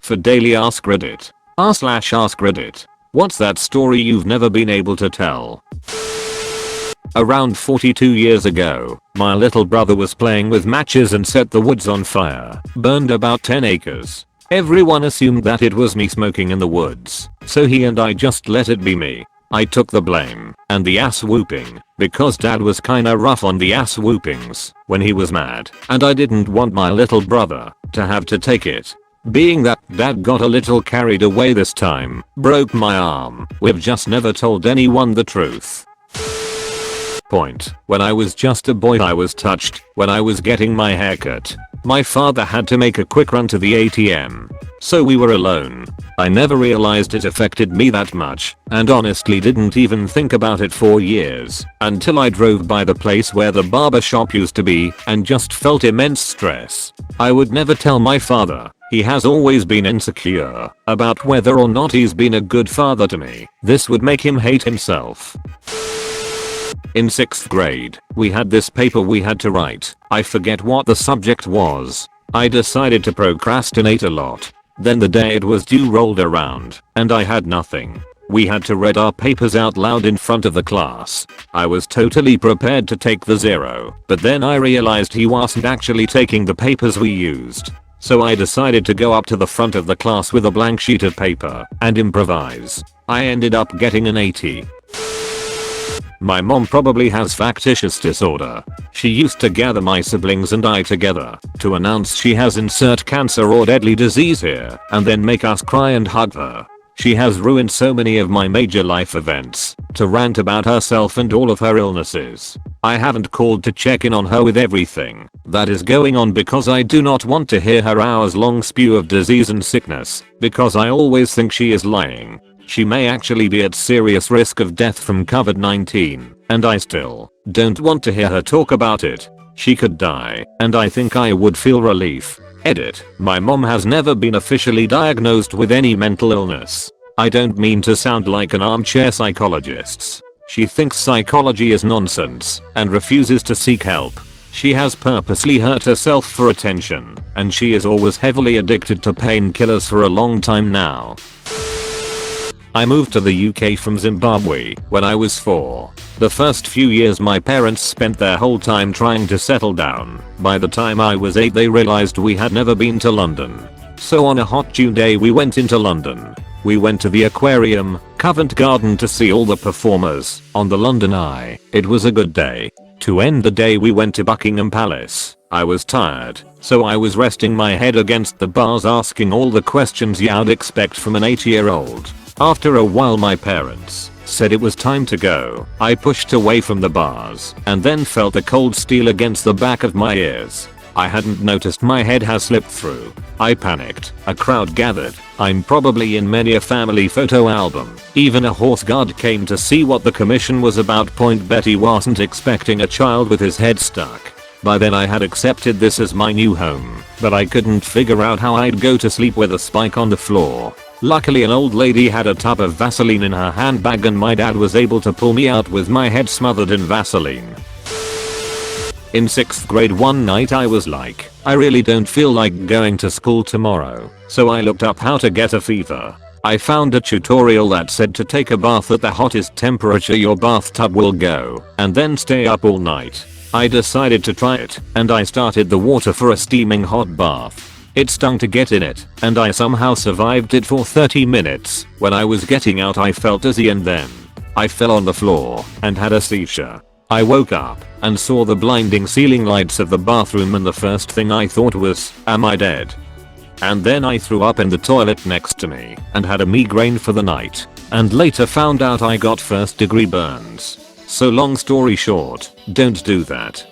for daily Ask Reddit. r/Ask Reddit. What's that story you've never been able to tell? Around 42 years ago, my little brother was playing with matches and set the woods on fire, burned about 10 acres. Everyone assumed that it was me smoking in the woods, so he and I just let it be me. I took the blame and the ass whooping because dad was kinda rough on the ass whoopings when he was mad, and I didn't want my little brother to have to take it. Being that dad got a little carried away this time, broke my arm. We've just never told anyone the truth. Point. When I was just a boy I was touched when I was getting my hair cut. My father had to make a quick run to the ATM, so we were alone. I never realized it affected me that much, and honestly didn't even think about it for years, until I drove by the place where the barber shop used to be and just felt immense stress. I would never tell my father. He has always been insecure about whether or not he's been a good father to me. This would make him hate himself. In 6th grade, we had this paper we had to write. I forget what the subject was. I decided to procrastinate a lot. Then the day it was due rolled around, and I had nothing. We had to read our papers out loud in front of the class. I was totally prepared to take the 0, but then I realized he wasn't actually taking the papers we used. So I decided to go up to the front of the class with a blank sheet of paper and improvise. I ended up getting an 80. My mom probably has factitious disorder. She used to gather my siblings and I together to announce she has insert cancer or deadly disease here and then make us cry and hug her. She has ruined so many of my major life events to rant about herself and all of her illnesses. I haven't called to check in on her with everything that is going on because I do not want to hear her hours-long spew of disease and sickness, because I always think she is lying. She may actually be at serious risk of death from COVID-19, and I still don't want to hear her talk about it. She could die, and I think I would feel relief. Edit. My mom has never been officially diagnosed with any mental illness. I don't mean to sound like an armchair psychologist. She thinks psychology is nonsense and refuses to seek help. She has purposely hurt herself for attention, and she is always heavily addicted to painkillers for a long time now. I moved to the UK from Zimbabwe when I was 4. The first few years my parents spent their whole time trying to settle down. By the time I was 8 they realized we had never been to London. So on a hot June day we went into London. We went to the aquarium, Covent Garden to see all the performers on the London Eye. It was a good day. To end the day we went to Buckingham Palace. I was tired, so I was resting my head against the bars asking all the questions you'd expect from an 8-year-old. After a while my parents said it was time to go. I pushed away from the bars and then felt a cold steel against the back of my ears. I hadn't noticed my head has slipped through. I panicked. A crowd gathered. I'm probably in many a family photo album. Even a horse guard came to see what the commission was about. Betty wasn't expecting a child with his head stuck. By then I had accepted this as my new home, but I couldn't figure out how I'd go to sleep with a spike on the floor. Luckily an old lady had a tub of Vaseline in her handbag and my dad was able to pull me out with my head smothered in Vaseline. In 6th grade one night I was like, I really don't feel like going to school tomorrow, so I looked up how to get a fever. I found a tutorial that said to take a bath at the hottest temperature your bathtub will go, and then stay up all night. I decided to try it, and I started the water for a steaming hot bath. It stung to get in it, and I somehow survived it for 30 minutes. When I was getting out I felt dizzy and then I fell on the floor and had a seizure. I woke up and saw the blinding ceiling lights of the bathroom and the first thing I thought was, am I dead? And then I threw up in the toilet next to me and had a migraine for the night, and later found out I got 1st-degree burns. So long story short, don't do that.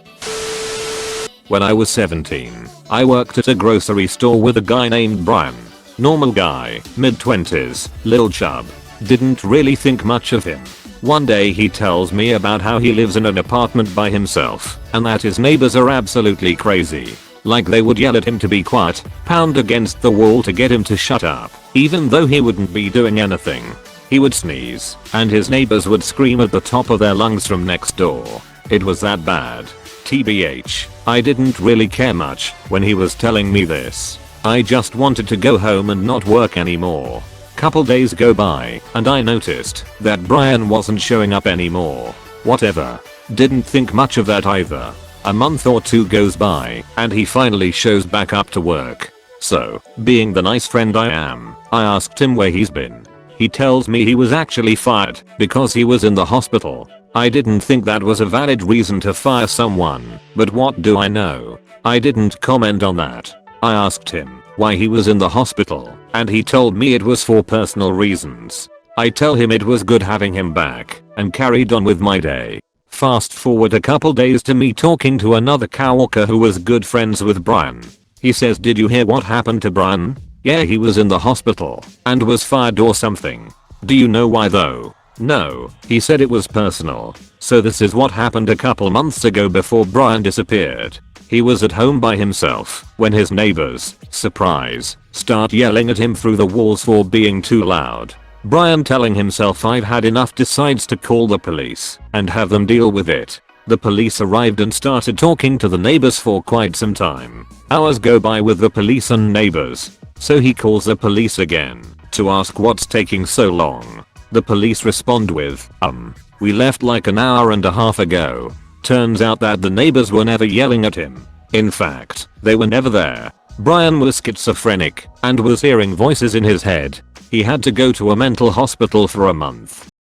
When I was 17, I worked at a grocery store with a guy named Brian. Normal guy, mid-20s, lil chub. Didn't really think much of him. One day he tells me about how he lives in an apartment by himself and that his neighbors are absolutely crazy. Like they would yell at him to be quiet, pound against the wall to get him to shut up, even though he wouldn't be doing anything. He would sneeze, and his neighbors would scream at the top of their lungs from next door. It was that bad. TBH, I didn't really care much when he was telling me this. I just wanted to go home and not work anymore. Couple days go by and I noticed that Brian wasn't showing up anymore. Whatever. Didn't think much of that either. A month or two goes by and he finally shows back up to work. So, being the nice friend I am, I asked him where he's been. He tells me he was actually fired because he was in the hospital. I didn't think that was a valid reason to fire someone, but what do I know? I didn't comment on that. I asked him why he was in the hospital, and he told me it was for personal reasons. I tell him it was good having him back, and carried on with my day. Fast forward a couple days to me talking to another coworker who was good friends with Brian. He says, "Did you hear what happened to Brian? Yeah, he was in the hospital and was fired or something. Do you know why though?" "No," he said, "it was personal." So this is what happened a couple months ago before Brian disappeared. He was at home by himself when his neighbors, surprise, start yelling at him through the walls for being too loud. Brian, telling himself "I've had enough," decides to call the police and have them deal with it. The police arrived and started talking to the neighbors for quite some time. Hours go by with the police and neighbors. So he calls the police again to ask what's taking so long. The police respond with, "We left like an hour and a half ago." Turns out that the neighbors were never yelling at him. In fact, they were never there. Brian was schizophrenic and was hearing voices in his head. He had to go to a mental hospital for a month.